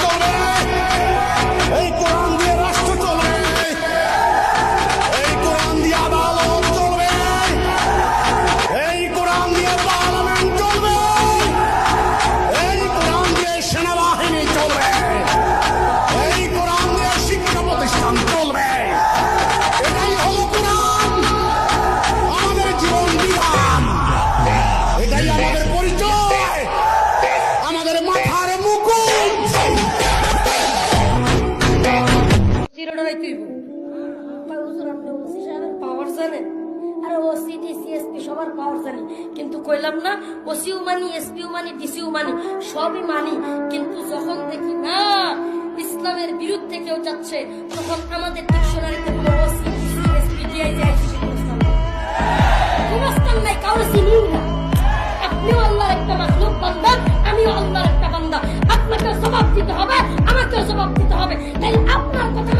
চলবে, এই কোরআন দিয়ে রাষ্ট্র চলবে, এই কোরআন দিয়ে আদালত চলবে, এই কোরআন দিয়ে পার্লামেন্ট চলবে, এই কোরআন দিয়ে সেনাবাহিনী চলবে, এই কোরআন দিয়ে শিক্ষা প্রতিষ্ঠান চলবে। এটাই হলো কোরআন, আমাদের জীবন বিধান, এটাই আমাদের পরিচয়, আমাদের মাথার মুকুট। চিরডরাই তুই পাওয়ার জানেন, আর ওসি ডিসি এসপি সবার পাওয়ার জানি, কিন্তু কইলাম না ওসিও মানি, এসপিও মানি, ডিসিও মানি, সবই মানি, কিন্তু যখন দেখি না ইসলামের বিরুদ্ধে কেউ যাচ্ছে, তখন আমাদের ডিকশনারিতে কোনো ওসি ডিসি এসপি ডিআইজি আইসি কোনস্থান নাই, কারো চিনিও না। আপনিও আল্লাহর একটা মাখলুক বান্দা, আমিও আল্লাহর একটা বান্দা, আপনাকেও জবাব দিতে হবে, আমাকেও জবাব দিতে হবে। তাই আপনার কথা